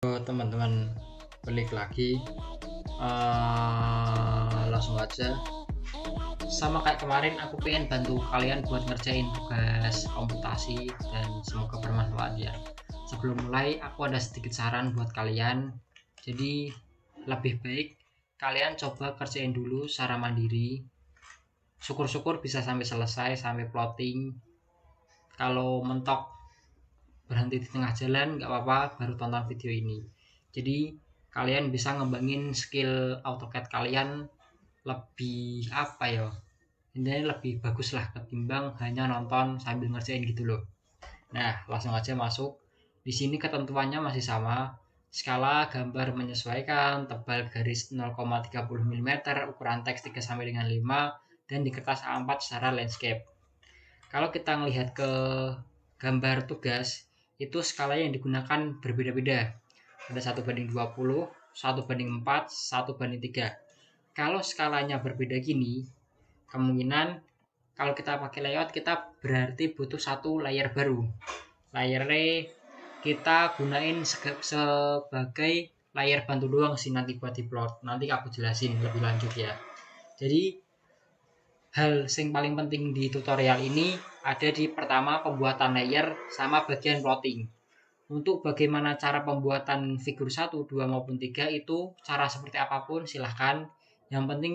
Teman-teman, balik lagi. Langsung aja, sama kayak kemarin aku pengen bantu kalian buat ngerjain tugas komputasi dan semoga bermanfaat ya. Sebelum mulai aku ada sedikit saran buat kalian. Jadi lebih baik kalian coba kerjain dulu secara mandiri. Syukur-syukur bisa sampai selesai, sampai plotting. Kalau mentok berhenti di tengah jalan nggak apa-apa, baru tonton video ini. Jadi kalian bisa ngembangin skill AutoCAD kalian lebih apa ya, intinya lebih bagus lah ketimbang hanya nonton sambil ngerjain gitu loh. Nah, langsung aja masuk. Di sini ketentuannya masih sama. Skala gambar menyesuaikan, tebal garis 0,30 mm, ukuran teks 3 sampai dengan 5, dan di kertas A4 secara landscape. Kalau kita melihat ke gambar tugas, itu skala yang digunakan berbeda-beda. Ada 1:20, 1:4, 1:3. Kalau skalanya berbeda gini, kemungkinan kalau kita pakai layout kita berarti butuh satu layer baru. Layernya kita gunain sebagai layar bantu doang sih nanti buat diplot. Nanti aku jelasin lebih lanjut ya. Jadi hal yang paling penting di tutorial ini ada di pertama pembuatan layer sama bagian plotting. Untuk bagaimana cara pembuatan figur 1, 2 maupun 3 itu cara seperti apapun silahkan. Yang penting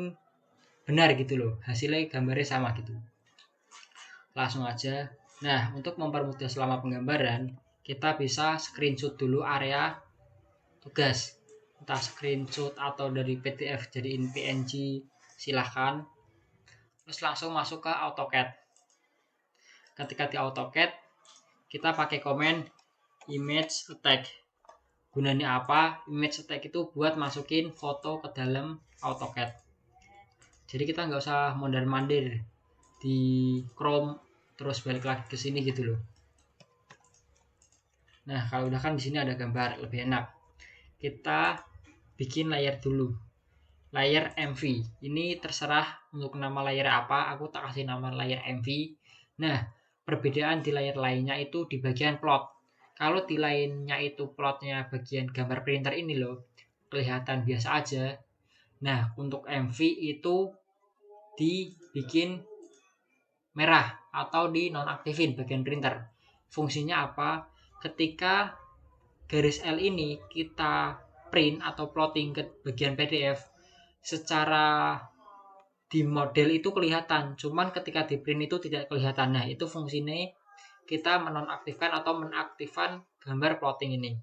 benar gitu loh, hasilnya gambarnya sama gitu. Langsung aja. Nah, untuk mempermudah selama penggambaran, kita bisa screenshot dulu area tugas. Entah screenshot atau dari PDF jadiin PNG silahkan. Terus langsung masuk ke AutoCAD. Ketika di AutoCAD, kita pakai komen image attack. Gunanya apa? Image attack itu buat masukin foto ke dalam AutoCAD. Jadi kita nggak usah mondar-mandir di Chrome terus balik lagi ke sini gitu loh. Nah, kalau udah kan di sini ada gambar, lebih enak. Kita bikin layer dulu. Layer MV. Ini terserah untuk nama layer apa, aku tak kasih nama layer MV. Nah, perbedaan di layer lainnya itu di bagian plot. Kalau di lainnya itu plotnya bagian gambar printer ini loh, kelihatan biasa aja. Nah, untuk MV itu dibikin merah atau di nonaktifin bagian printer. Fungsinya apa? Ketika garis L ini kita print atau plotting ke bagian PDF, secara di model itu kelihatan, cuman ketika di print itu tidak kelihatan. Nah, itu fungsinya kita menonaktifkan atau menaktifkan gambar plotting ini.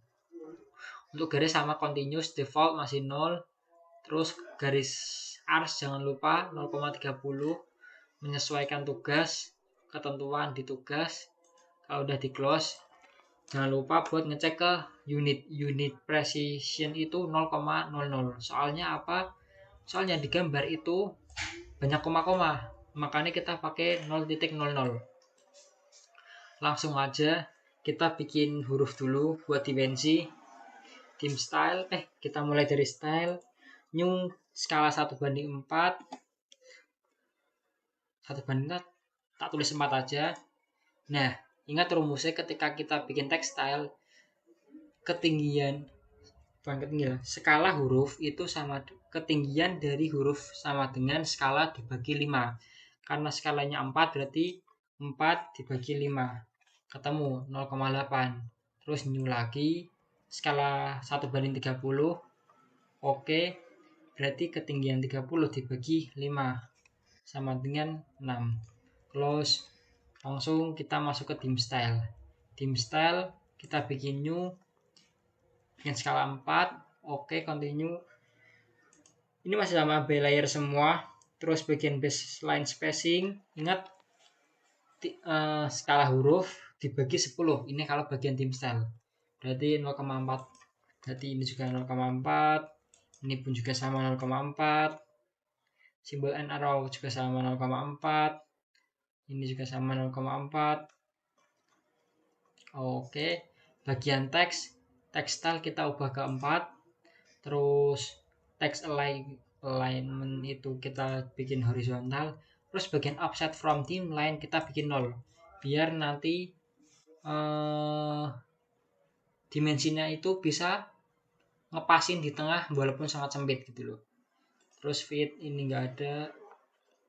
Untuk garis sama continuous default masih 0. Terus garis ars jangan lupa 0,30, menyesuaikan tugas, ketentuan di tugas. Kalau udah di close, jangan lupa buat ngecek ke unit precision itu 0,00. Soalnya apa? Soalnya di gambar itu banyak koma-koma, makanya kita pakai 0,00. Langsung aja kita bikin huruf dulu buat dimensi. Theme style, kita mulai dari style. New skala 1:4. 1:4, tak tulis 4 aja. Nah, ingat rumusnya ketika kita bikin textile, skala huruf itu sama, ketinggian dari huruf sama dengan skala dibagi 5. Karena skalanya 4 berarti 4 dibagi 5 ketemu 0,8. Terus new lagi skala 1:30. Oke, berarti ketinggian 30 dibagi 5 sama dengan 6. Close. Langsung kita masuk ke theme style. Theme style kita bikin new yang skala 4. Oke, continue. Ini masih sama B layer semua. Terus bagian baseline spacing, ingat skala huruf dibagi 10. Ini kalau bagian theme style. Berarti 0,4. Berarti ini juga 0,4. Ini pun juga sama 0,4. Simbol and arrow juga sama 0,4. Ini juga sama 0,4. Oke, bagian teks, tekstil kita ubah ke 4. Terus text alignment itu kita bikin horizontal. Terus bagian offset from theme line kita bikin 0. Biar nanti dimensinya itu bisa ngepasin di tengah walaupun sangat sempit gitu loh. Terus fit ini enggak ada,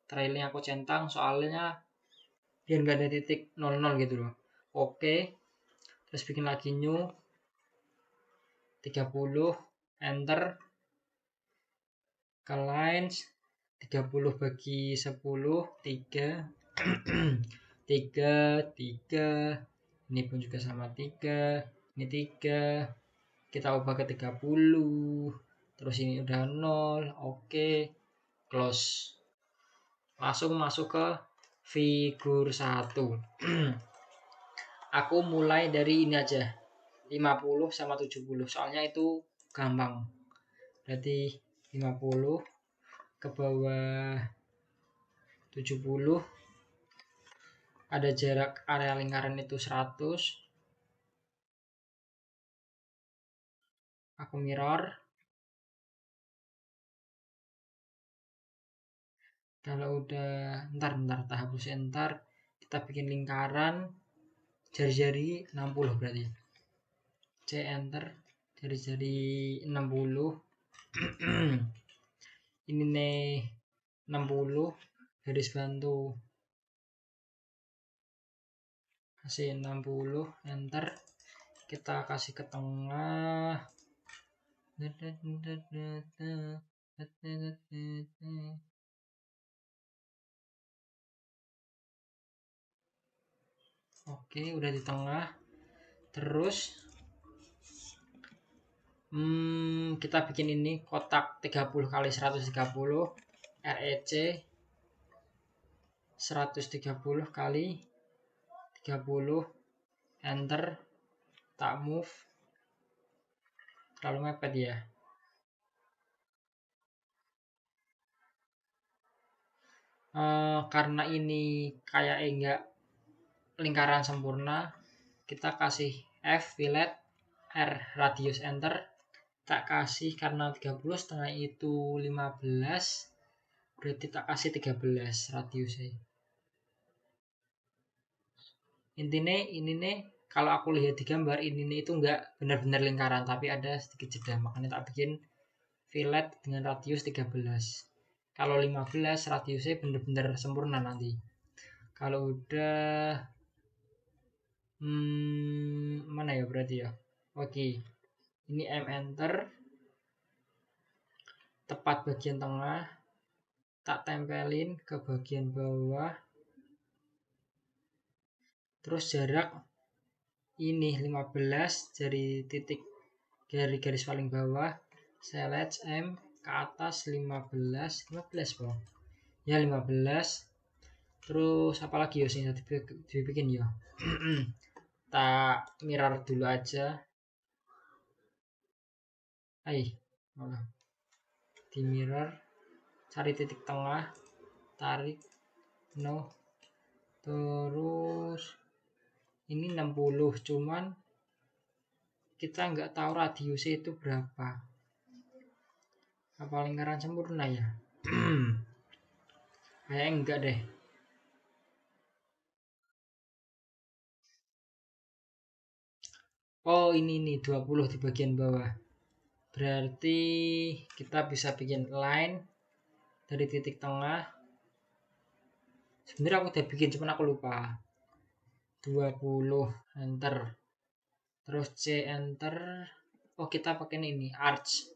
trailnya aku centang soalnya biar enggak ada titik 00 gitu loh. Oke, terus bikin lagi new 30, enter, ke lines 30 bagi 10, 3 3 3, ini pun juga sama 3, ini 3, kita ubah ke 30, terus ini udah 0. Oke, close. Langsung masuk ke figur 1. Aku mulai dari ini aja, 50 sama 70, soalnya itu gampang. Berarti 50 ke bawah 70, ada jarak area lingkaran itu 100. Aku mirror, kalau udah ntar tak hapus, enter, kita bikin lingkaran jari-jari 60 berarti C, enter, jari-jari 60. Ini nih 60, garis bantu kasih 60, enter, kita kasih ke tengah. Oke, udah di tengah. Terus kita bikin ini kotak 30 kali 130, REC 130 kali 30, enter, tak move, terlalu mepet ya. Karena ini kayak enggak lingkaran sempurna, kita kasih F fillet, R radius, enter, tak kasih karena 30 setengah itu 15, berarti tak kasih 13 radiusnya. Intinya ini nih, kalau aku lihat di gambar ini nih itu enggak benar-benar lingkaran tapi ada sedikit jeda, makanya tak bikin fillet dengan radius 13. Kalau 15 radiusnya benar-benar sempurna nanti. Kalau udah mana ya berarti ya. Oke, ini M, enter, tepat bagian tengah, tak tempelin ke bagian bawah, terus jarak ini 15 dari titik dari garis paling bawah, select M ke atas 15 bang ya, 15. Terus apalagi ya sih dibikin ya. Tak mirror dulu aja. Malah di mirror, cari titik tengah, tarik, no, terus ini 60, cuman kita nggak tahu radiusnya itu berapa. Apa lingkaran sempurna ya? Kayaknya enggak deh. Oh, ini 20 di bagian bawah. Berarti kita bisa bikin line dari titik tengah. Sebenarnya aku udah bikin, cuman aku lupa. 20, enter. Terus C, enter. Oh, kita pakai ini arch.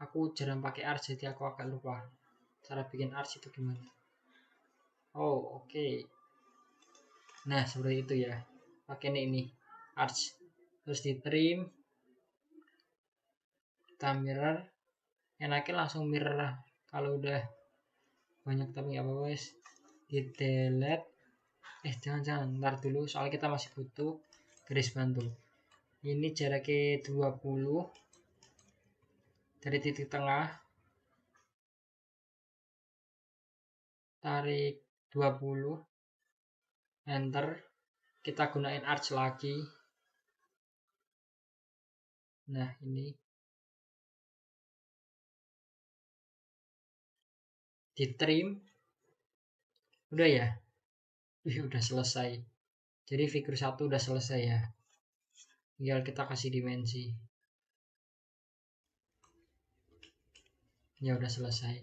Aku jarang pakai arch, jadi aku agak lupa cara bikin arch itu gimana. Oh, oke. Nah, seperti itu ya. Pakai ini arch. Terus di trim, kita mirror. Enaknya langsung mirror lah. Kalau udah banyak tapi nggak apa-apa, guys. Di delete. Jangan, ntar dulu soalnya kita masih butuh garis bantu. Ini jaraknya 20 dari titik tengah, tarik 20, enter, kita gunain arch lagi. Nah, ini di trim, udah ya. Udah selesai. Jadi figur 1 udah selesai ya. Tinggal kita kasih dimensi. Ya udah selesai.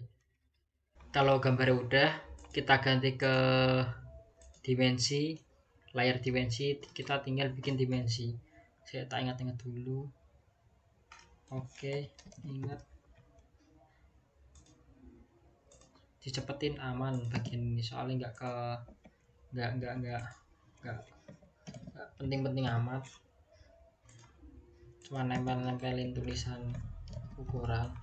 Kalau gambarnya udah, kita ganti ke dimensi, layar dimensi. Kita tinggal bikin dimensi. Saya tak ingat-ingat dulu. Oke, ingat, dicepetin aman bagian ini soalnya nggak penting-penting amat, cuma nempelin tulisan ukuran.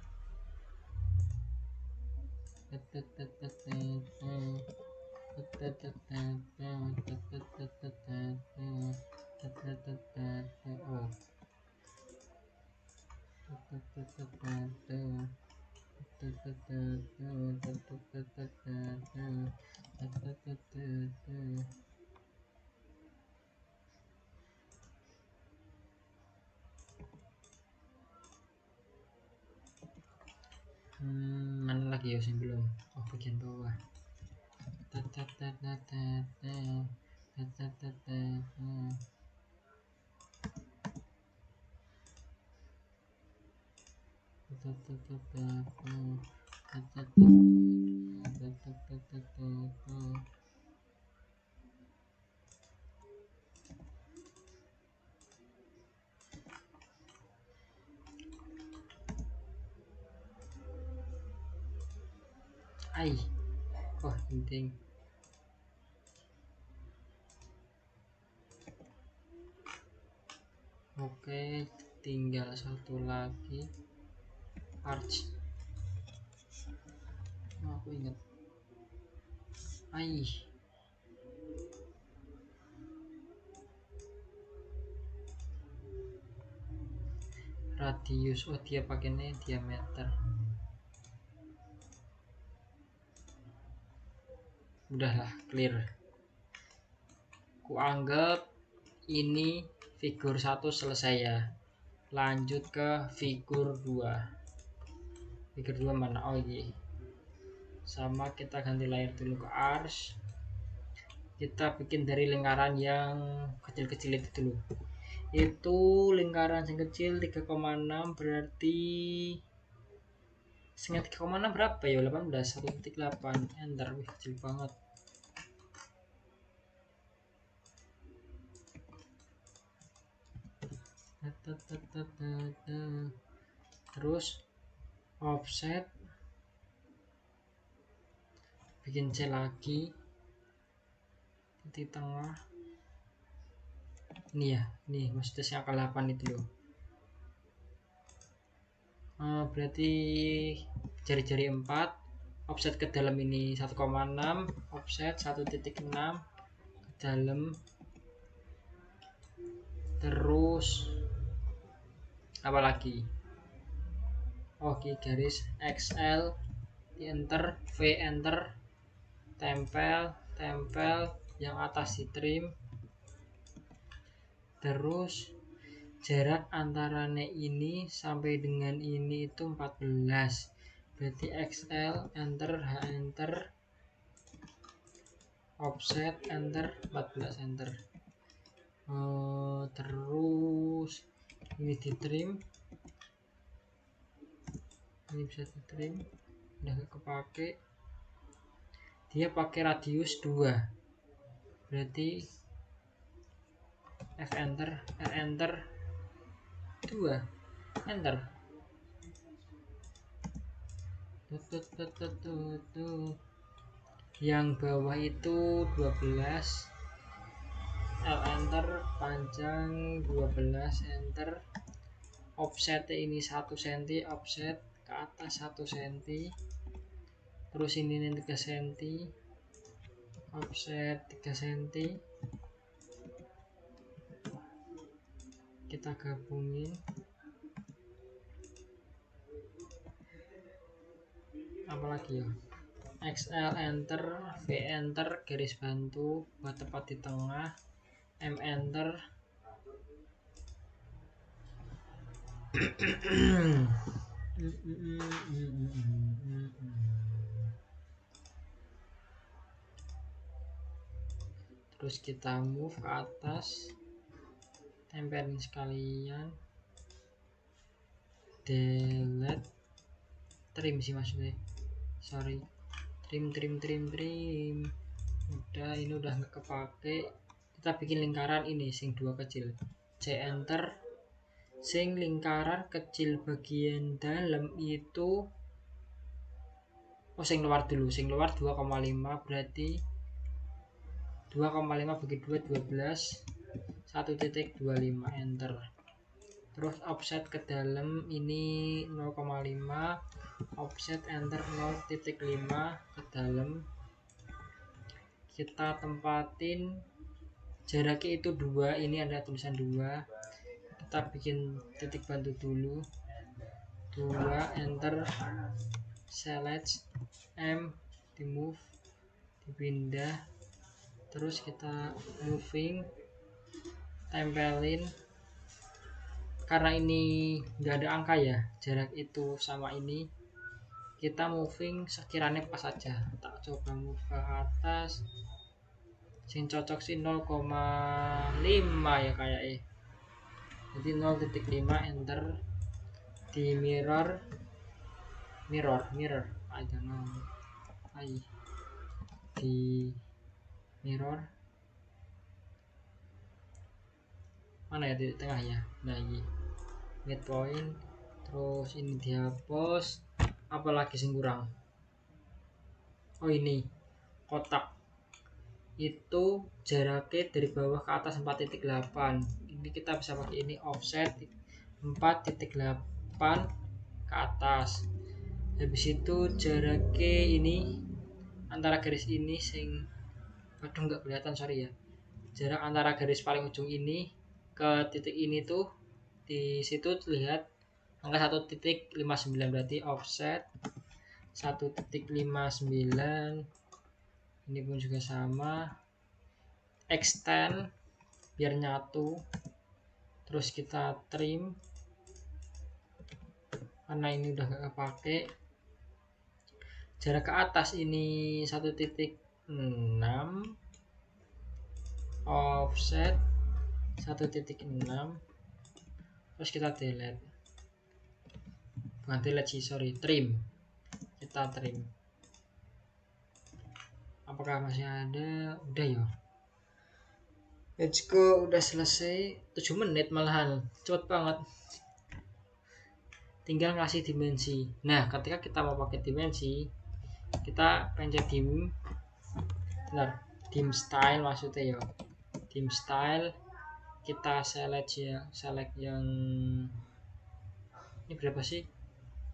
Mana lagi ya sih belum? Oh, bagian bawah. Ai, oh penting. Oke, tinggal satu lagi, arch. Oh, aku ingat. Ai, radius. Oh, dia pakainya diameter. Udahlah, clear. Ku anggap ini figur 1 selesai ya. Lanjut ke figur 2. Figur 2 mana? Oh iya. Sama, kita ganti layar dulu ke arch. Kita bikin dari lingkaran yang kecil-kecil itu dulu. Itu lingkaran yang kecil 3,6 berarti setengah 3,6 berapa ya? 18, 1,8. Enter. Wih, kecil banget. Terus offset, bikin C lagi di tengah. Ini ya, nih maksudnya yang angka 8 itu loh. Berarti jari-jari 4, offset ke dalam ini 1,6, offset 1,6 ke dalam, terus apa lagi? Oke, garis XL, di enter, V enter, tempel yang atas di trim, terus jarak antaranya ini sampai dengan ini itu 14, berarti XL enter, H enter, offset enter, 14 enter. Terus ini di trim, ini bisa di trim, udah gak kepake. Dia pakai radius 2, berarti F enter, R enter, 2 enter. Yang bawah itu 12, L enter, panjang 12 enter. Offset ini 1 cm, offset ke atas 1 cm, terus ini 3 cm, offset 3 cm. Kita gabungin. Apalagi ya? XL enter, V enter, garis bantu buat tepat di tengah, M enter. Terus kita move ke atas, tempelin sekalian, delete, trim sih maksudnya, sorry, trim. Udah, ini udah nggak kepake. Kita bikin lingkaran ini sing 2 kecil, C enter. Sing lingkaran kecil bagian dalam itu, sing luar dulu, sing luar 2,5, berarti 2,5 bagi 2 12, 1.25 enter. Terus offset ke dalam ini 0,5, offset enter 0.5 ke dalam. Kita tempatin jaraknya itu 2, ini ada tulisan 2. Kita bikin titik bantu dulu, 2 enter, select M, di move, dipindah, terus kita moving, tempelin. Karena ini nggak ada angka ya, jarak itu sama ini, kita moving sekiranya pas saja. Tak coba move ke atas, sing cocok sih 0,5 ya kayaknya, jadi 0.5 enter. Di mirror I don't know, di mirror mana ya, di tengah ya. Nah ini midpoint, terus ini dihapus. Apalagi sing kurang, ini kotak itu jaraknya dari bawah ke atas 4.8. Ini kita bisa pakai ini, offset 4.8 ke atas. Habis itu jaraknya ini antara garis ini sing, aduh nggak kelihatan, sorry ya, jarak antara garis paling ujung ini ke titik ini tuh, di situ lihat angka 1.59, berarti offset 1.59. Ini pun juga sama, extend biar nyatu. Terus kita trim karena ini udah gak kepake. Jarak ke atas ini 1.6, offset 1.6. terus kita delete, bukan delete sih, sorry, trim. Kita trim. Apakah masih ada? Udah ya, let's go. Udah selesai, 7 menit malahan, cepet banget. Tinggal ngasih dimensi. Nah ketika kita mau pakai dimensi, kita pencet dim style maksudnya ya, dim style. Kita select yang ini berapa sih,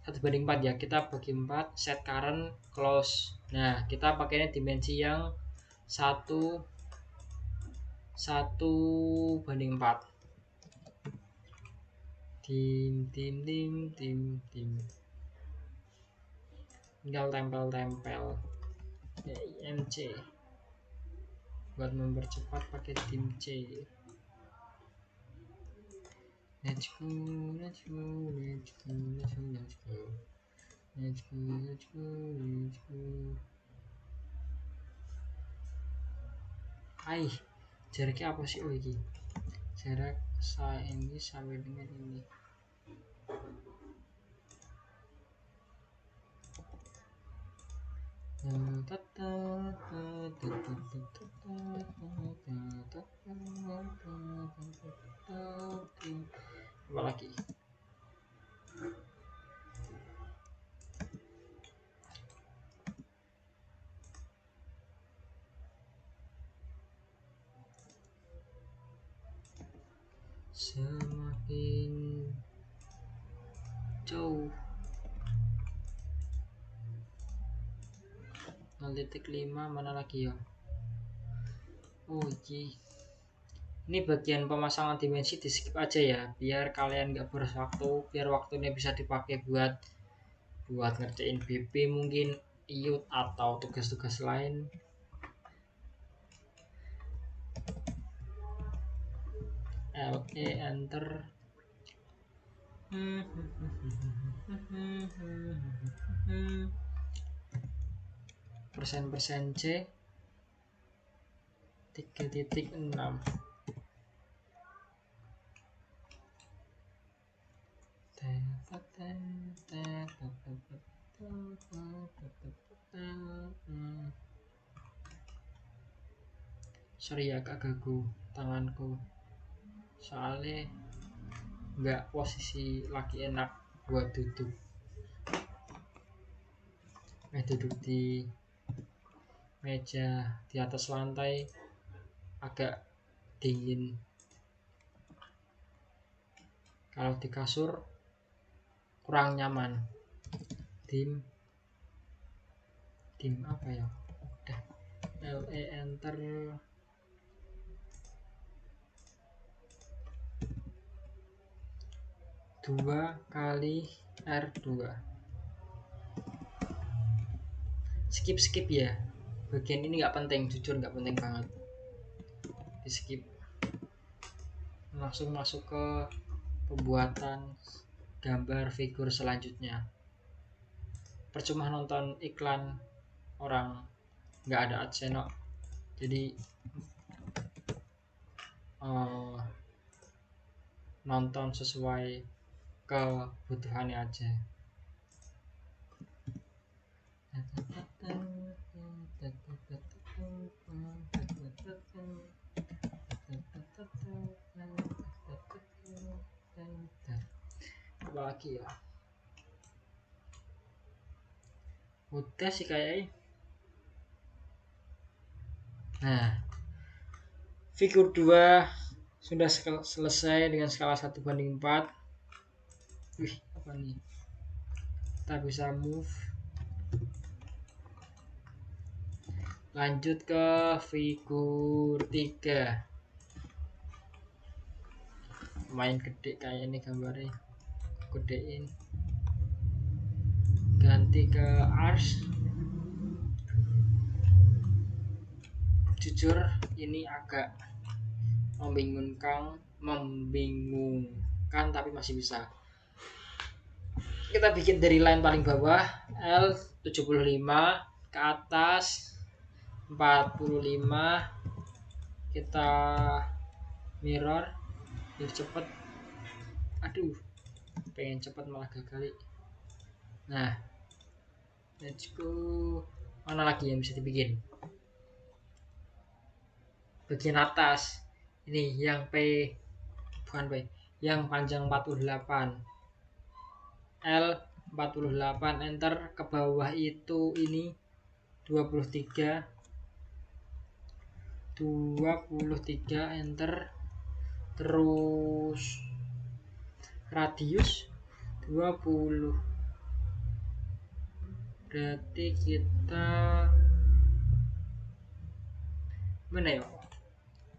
1/4 ya. Kita bagi 4, set current, close. Nah kita pakainya dimensi yang 1/4. Dim tinggal tempel IMC. Buat mempercepat pakai dim C. Let's go. Jaraknya apa sih? Ini jarak saya ini sampai dengan ini. Apa lagi? Semakin jauh 0.5 mana lagi ya? Ini bagian pemasangan dimensi di skip aja ya, biar kalian nggak boros waktu, biar waktunya bisa dipakai buat ngerjain BP mungkin, IUT atau tugas-tugas lain. LE enter. persen C 3.6. sorry ya agak gagu tanganku soalnya nggak posisi lagi enak buat duduk. Duduk di meja di atas lantai agak dingin, kalau di kasur kurang nyaman. Dim apa ya, udah LE enter. Dua kali R2. Skip ya, bagian ini nggak penting, jujur nggak penting banget, di skip. Langsung masuk ke pembuatan gambar figur selanjutnya. Percuma nonton iklan orang nggak ada adsense, jadi nonton sesuai kebutuhannya aja. Apa lagi ya, udah sih kayaknya. Nah, figur 2 sudah selesai dengan skala 1:4. Wih, apa nih, kita bisa move. Lanjut ke figur 3. Main gede kayak ini gambarnya, gedein. Ganti ke arch. Jujur ini agak membingungkan tapi masih bisa. Kita bikin dari line paling bawah L75 ke atas 45, kita mirror biar cepet. Aduh, pengen cepet malah gagal. Nah, let's go. Mana lagi yang bisa dibikin? Bagian atas ini yang bukan P, yang panjang 48, L48 enter. Ke bawah itu ini 23 enter. Terus radius 20, berarti kita mana ya,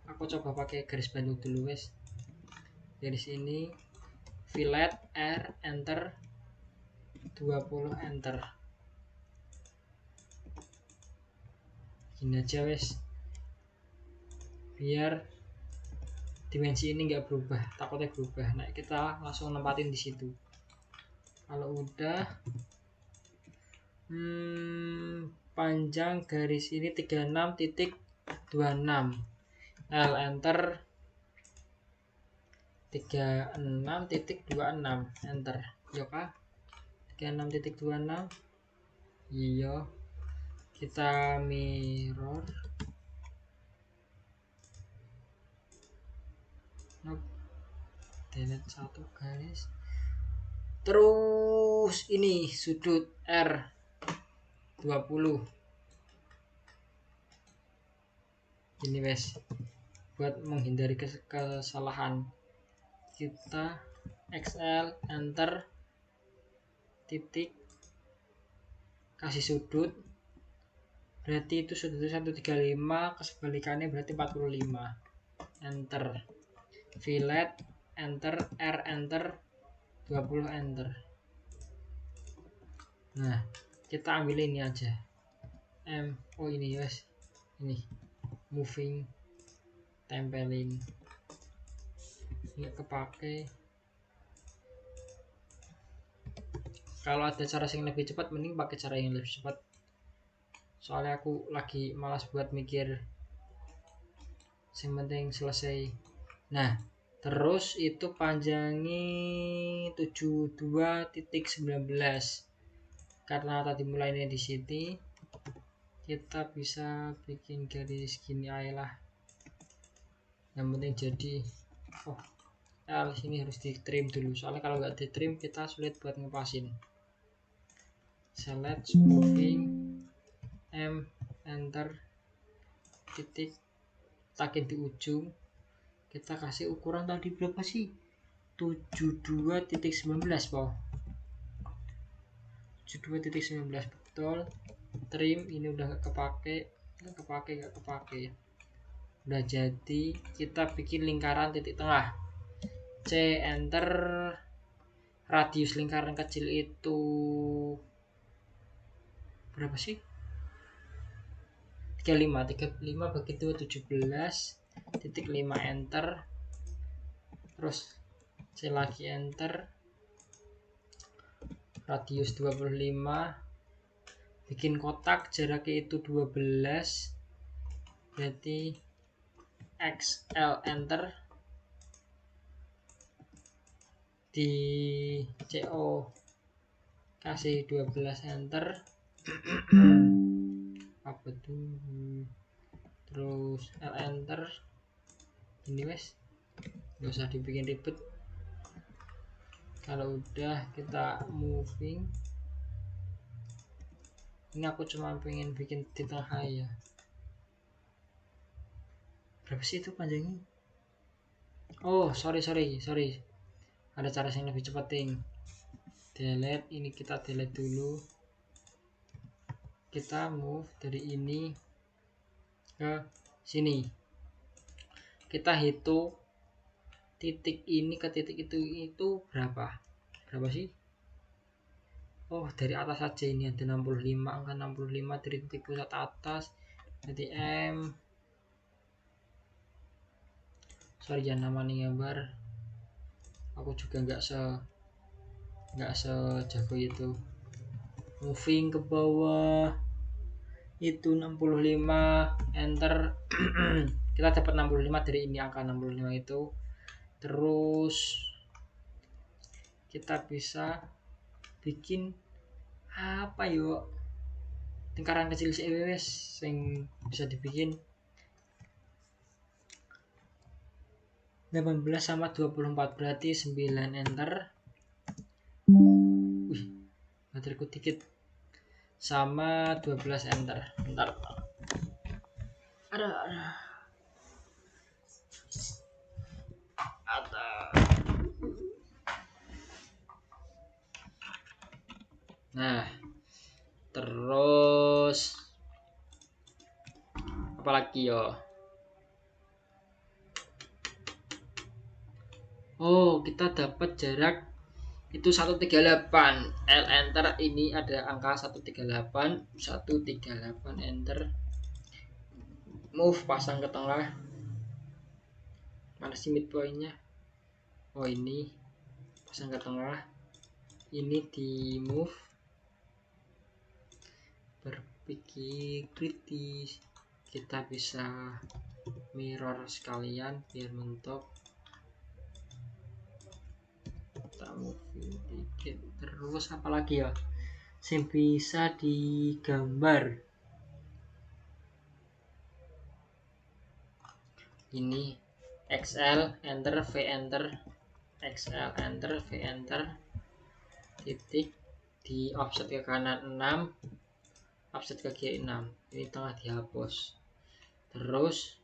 aku coba pakai garis Bandung dulu guys. Garis ini fillet R enter 20 enter. Gini aja wes, biar dimensi ini nggak berubah, takutnya berubah. Nah, kita langsung nempatin di situ. Kalau udah panjang garis ini 36.26, L enter 36.26 enter. Yo kah 36.26. Iya, kita mirror. Delete satu garis. Terus ini sudut R20. Ini wes, buat menghindari kesalahan kita XL enter titik, kasih sudut, berarti itu sudut 135, kesebalikannya berarti 45 enter. Fillet enter, R enter 20 enter. Nah, kita ambil ini aja, ini guys, ini moving, tempelin, nggak kepake. Kalau ada cara yang lebih cepat, mending pakai cara yang lebih cepat, soalnya aku lagi malas buat mikir, yang penting selesai. Nah, terus itu panjangi 72.19, karena tadi mulainya di sini, kita bisa bikin garis gini aja lah. yang penting jadi. Oh, sini harus di trim dulu, soalnya kalau nggak di trim kita sulit buat ngepasin. Select moving M, enter, titik, takin di ujung. Kita kasih ukuran tadi berapa sih? 72.19 po, 72.19 betul. Trim ini udah nggak kepake. Udah jadi, kita bikin lingkaran titik tengah. C, enter. Radius lingkaran kecil itu berapa sih? 35 bagi 2 17.5, enter. Terus C lagi, enter. Radius 25, bikin kotak, jaraknya itu 12, berarti XL, enter. Di CO kasih 12, enter. Apa tuh, terus L, enter. Ini wes nggak usah dibikin ribet. Kalau udah kita moving, ini aku cuma pengen bikin di tengah ya. Berapa sih itu panjangnya? Oh, sorry, ada cara yang lebih cepat, ting. Delete, ini kita delete dulu. Kita move dari ini ke sini. Kita hitung titik ini ke titik itu berapa sih? Oh, dari atas saja ini ada 65, angka 65 dari titik pusat atas. Jadi M, sorry ya namanya gambar, aku juga nggak sejago itu. Moving ke bawah itu 65, enter. Kita dapat 65 dari ini, angka 65 itu. Terus kita bisa bikin apa yuk, lingkaran kecil CWS yang bisa dibikin 18 sama 24, berarti 9, enter. Wih, bateraiku dikit. Sama 12, enter. Bentar. Ada. Nah, terus apalagi yo? Oh, kita dapat jarak itu 138. L, enter. Ini ada angka 138, enter. Move, pasang ke tengah. Mana sih midpointnya? Oh, ini pasang ke tengah. Ini di move. Berpikir kritis, kita bisa mirror sekalian biar mentok. Kita moving dikit. Terus apalagi ya yang bisa digambar? Ini XL, enter, V, enter. XL, enter, V, enter. Titik di offset ke kanan 6, offset ke kiri 6. Ini tengah dihapus. Terus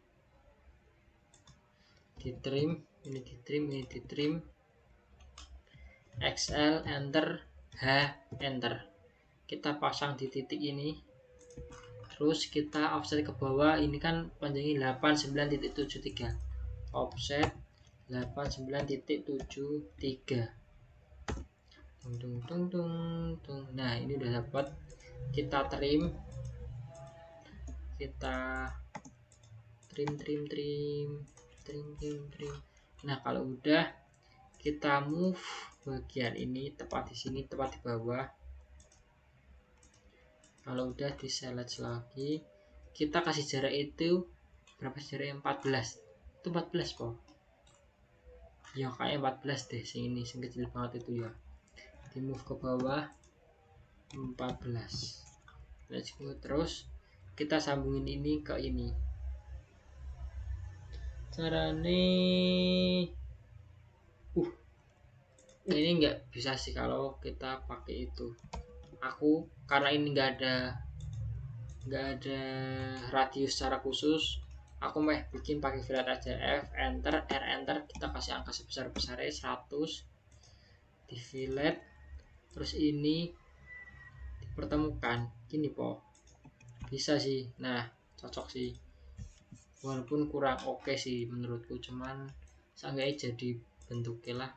di trim, ini di trim, ini di trim. XL, enter. H, enter. Kita pasang di titik ini. Terus kita offset ke bawah, ini kan panjangnya 89.73. Offset 89.73. Nah, ini udah dapat. Kita trim. Nah, kalau udah kita move bagian ini, tepat di sini, tepat di bawah. Kalau udah di select lagi, kita kasih jarak itu berapa? Jarak 14. Itu 14 kok ya, kayak 14 deh. Sini sing kecil banget itu ya. Di move ke bawah 14. Let's go. Terus kita sambungin ini ke ini. carane ini nggak bisa sih kalau kita pakai itu. Aku karena ini nggak ada radius secara khusus, aku meh bikin pakai fillet aja. F enter, R enter, kita kasih angka sebesar-besarnya 100 di fillet, terus ini dipertemukan gini po, bisa sih. Nah cocok sih, walaupun kurang oke sih menurutku, cuman seenggaknya jadi bentuknya lah.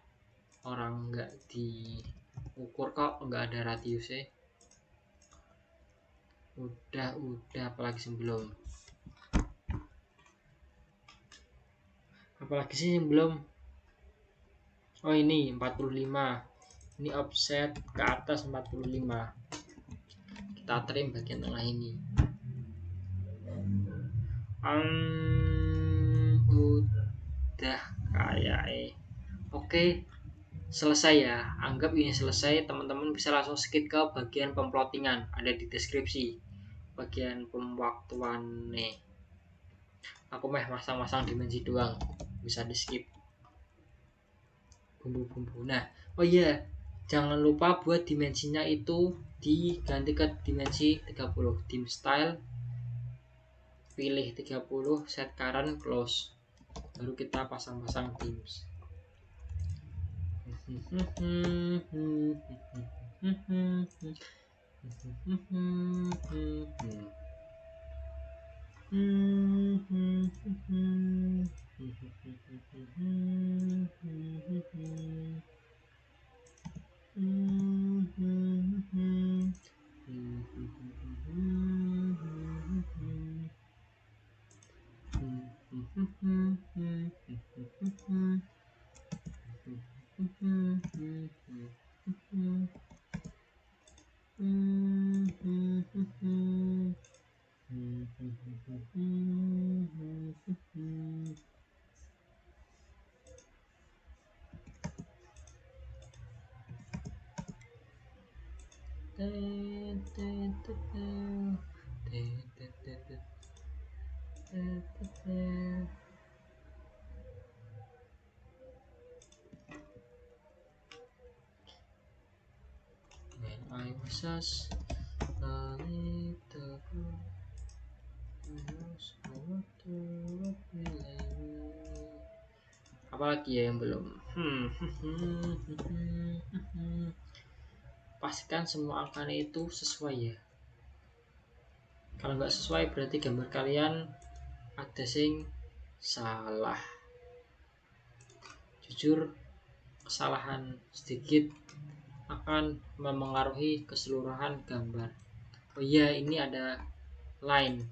Orang nggak diukur kok, nggak ada radiusnya. Udah apalagi sebelum, apalagi sih yang belum. Oh ini 45, ini offset ke atas 45, kita trim bagian tengah ini. Udah kayak oke, selesai ya. Anggap ini selesai, teman-teman bisa langsung skip ke bagian pemplottingan, ada di deskripsi bagian pemwaktuan nih. Aku masang-masang dimensi doang, bisa di skip bumbu-bumbu. Nah oh iya, jangan lupa buat dimensinya itu diganti ke dimensi 30. Dim style, pilih 30, set current, close, baru kita pasang-pasang dims. I was just a little girl, apalagi ya yang belum. Pastikan semua angkanya itu sesuai ya. Kalau nggak sesuai berarti gambar kalian ada sing salah. Jujur, kesalahan sedikit akan memengaruhi keseluruhan gambar. Oh iya, ini ada line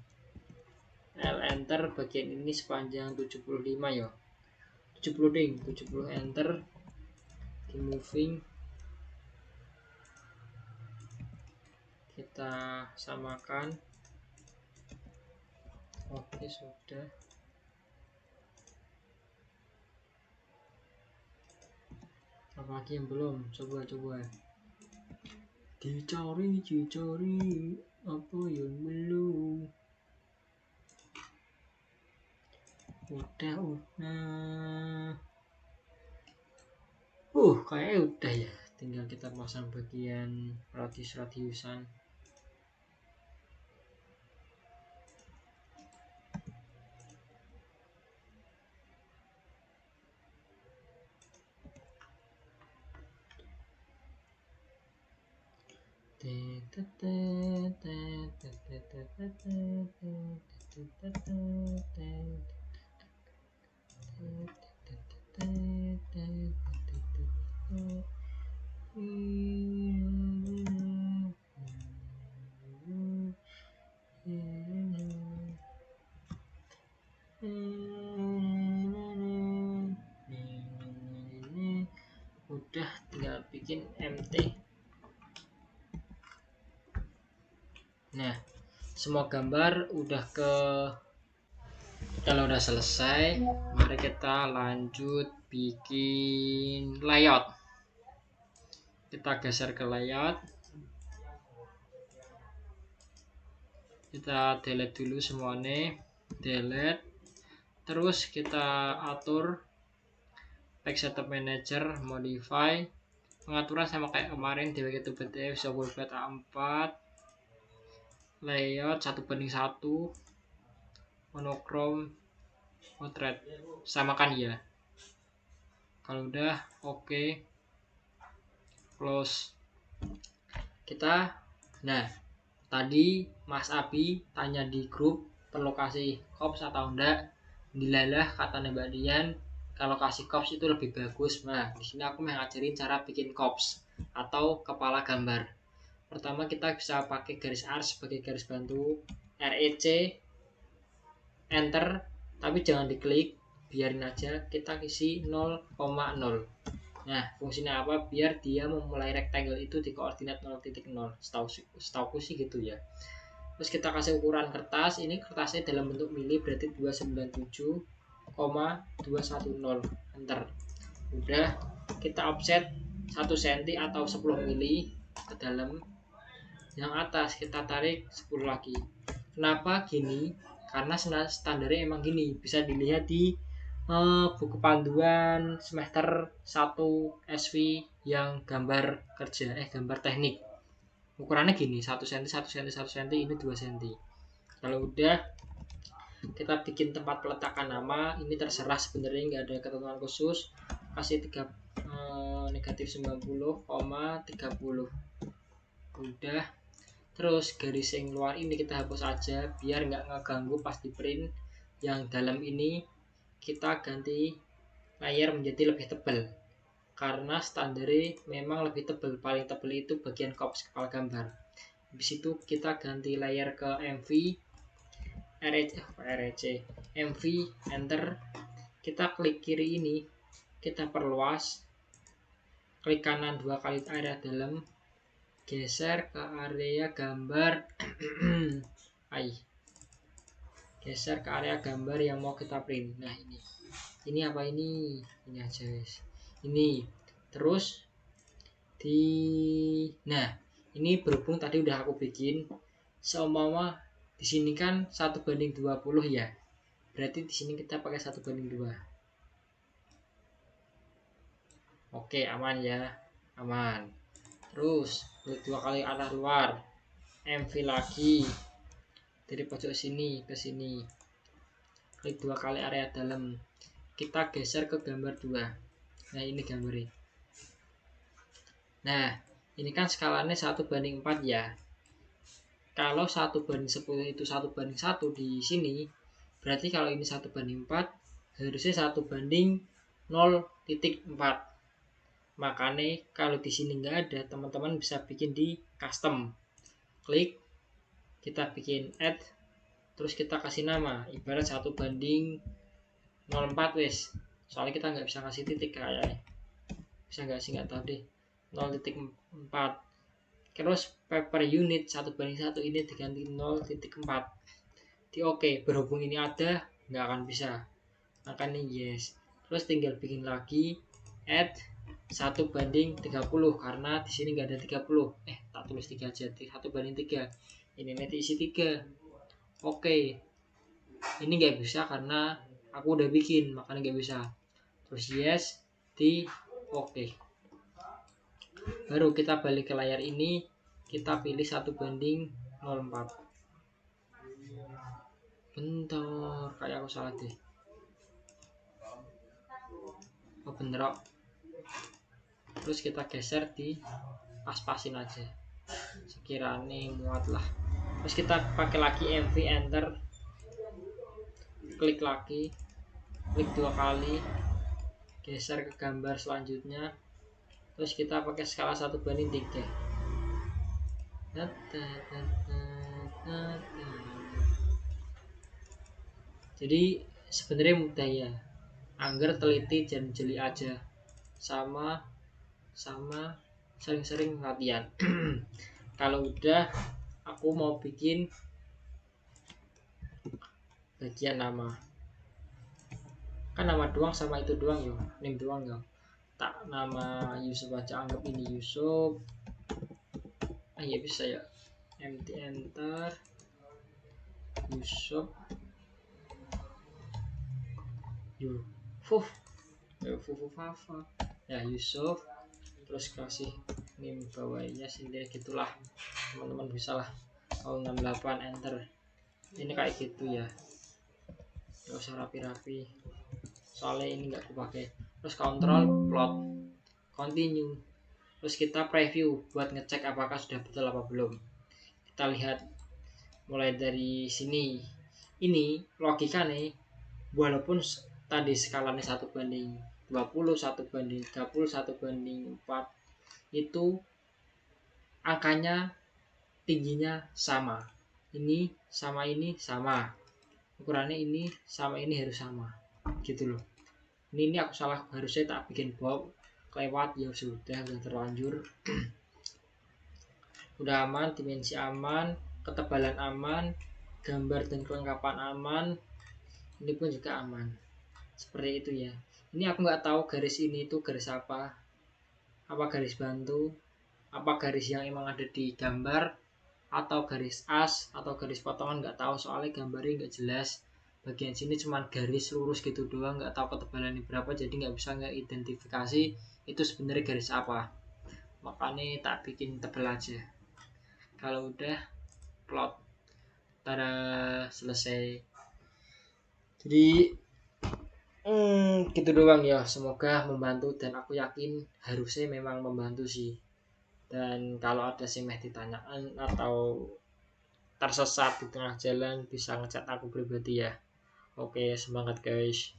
L enter, bagian ini sepanjang 75 ya, 70 ding, 70 enter, di moving kita samakan. Oke sudah. Apalagi yang belum, coba dicari apa yang belum. Udah kayaknya udah ya, tinggal kita pasang bagian radiusan. Udah tinggal bikin MT. Nah semua gambar kalau udah selesai, mari kita lanjut bikin layout. Kita geser ke layout, kita delete dulu semuanya, delete, Terus kita atur back setup manager, modify, pengaturan sama kayak kemarin, dwg to btf, software A4, layout 1:1, monochrome, portrait, samakan ya. Kalau udah oke, close. Nah tadi Mas Abi tanya di grup perlu kasih kops atau enggak. Dilalah kata Mbak Dian kalau kasih kops itu lebih bagus. Nah di sini aku mengajarin cara bikin kops atau kepala gambar. Pertama kita bisa pakai garis ars sebagai garis bantu, REC, enter, tapi jangan diklik, biarin aja, kita isi 0,0. Nah fungsinya apa? Biar dia memulai rectangle itu di koordinat 0.0. Setauku sih gitu ya. Terus kita kasih ukuran kertas, ini kertasnya dalam bentuk mili berarti 297,210, enter. Udah, kita offset 1 cm atau 10 mili ke dalam. Yang atas kita tarik 10 lagi. Kenapa gini? Karena standarnya emang gini, bisa dilihat di buku panduan semester 1 SV yang gambar kerja, gambar teknik. Ukurannya gini, 1 cm, 1 cm, 1 cm, ini 2 cm. Kalau udah, kita bikin tempat peletakan nama. Ini terserah sebenarnya, nggak ada ketentuan khusus. Kasih negatif 90,30. Udah. Terus garis yang luar ini kita hapus aja biar nggak ngeganggu pas di print. Yang dalam ini kita ganti layer menjadi lebih tebal karena standarnya memang lebih tebal. Paling tebal itu bagian kops kepala gambar. Habis itu kita ganti layer ke MV, REC, MV, enter. Kita klik kiri ini, kita perluas, klik kanan 2 kali area dalam, geser ke area gambar. Geser ke area gambar yang mau kita print. Nah ini apa ini aja guys. Ini terus nah ini berhubung tadi udah aku bikin, seumpama di sini kan 1:20 ya, berarti di sini kita pakai 1:2. Oke, aman ya, aman. Terus klik 2 kali arah luar, MV lagi dari pojok sini ke sini, klik 2 kali area dalam, kita geser ke gambar 2. Nah ini gambarnya. Nah ini kan skalanya 1:4 ya. Kalau 1:10 itu 1:1 di sini, berarti kalau ini 1:4 harusnya 1:0.4. Makanya kalau di sini nggak ada, teman-teman bisa bikin di custom. Klik, kita bikin add, terus kita kasih nama, ibarat 1:0.4 wes. Soalnya kita nggak bisa kasih titik kayaknya. Bisa nggak sih, nggak tahu deh. 0.4. Terus paper unit 1:1 ini diganti 0.4. Di oke, berhubung ini ada, nggak akan bisa. Makanya yes. Terus tinggal bikin lagi add 1:30 karena di sini nggak ada 30. Tak tulis 3 aja, 1:3. Ini nanti isi 3. Oke. Ini nggak bisa karena aku udah bikin, makanya nggak bisa. Terus yes, di oke. Baru kita balik ke layar ini, kita pilih 1:0.4. Bentar, kayak aku salah deh. Oh bener kok. Terus kita geser di pas-pasin aja, sekiranya muat lah. Terus kita pakai lagi MV, enter, klik lagi, klik 2 kali, geser ke gambar selanjutnya. Terus kita pakai skala 1:3. Jadi sebenarnya mudah ya, angger teliti dan jeli aja, sama sering-sering latihan. Kalau udah, aku mau bikin bagian nama. Kan nama doang sama itu doang yo, name doang yo. Tak nama Yusuf aja, anggap ini Yusuf. Ya bisa ya. MT enter Yusuf. Yusuf Fafa ya, Yusuf, terus kasih meme bawahnya sendiri gitulah, teman-teman bisa lah. 068 enter, ini kayak gitu ya, gak usah rapi-rapi soalnya ini nggak aku pakai. Terus kontrol plot continue, terus kita preview buat ngecek apakah sudah betul apa belum. Kita lihat mulai dari sini, ini logika nih, walaupun tadi skalanya 1:20, 1:30, 1:4, itu angkanya tingginya sama, ini sama ini sama, ukurannya ini sama ini harus sama gitu loh. Ini aku salah, harusnya tak bikin box, kelewat ya sudah, udah terlanjur. Udah aman, dimensi aman, ketebalan aman, gambar dan kelengkapan aman, ini pun juga aman. Seperti itu ya. Ini aku nggak tahu garis ini itu garis apa garis bantu, apa garis yang emang ada di gambar, atau garis as, atau garis potongan, nggak tahu soalnya gambarnya nggak jelas. Bagian sini cuma garis lurus gitu doang, nggak tahu ketebalannya berapa, jadi nggak bisa identifikasi itu sebenarnya garis apa. Makanya tak bikin tebel aja. Kalau udah plot, tada, selesai. Jadi gitu doang ya, semoga membantu, dan aku yakin harusnya memang membantu sih. Dan kalau ada sih ditanyakan atau tersesat di tengah jalan, bisa ngechat aku pribadi ya. Oke, semangat guys.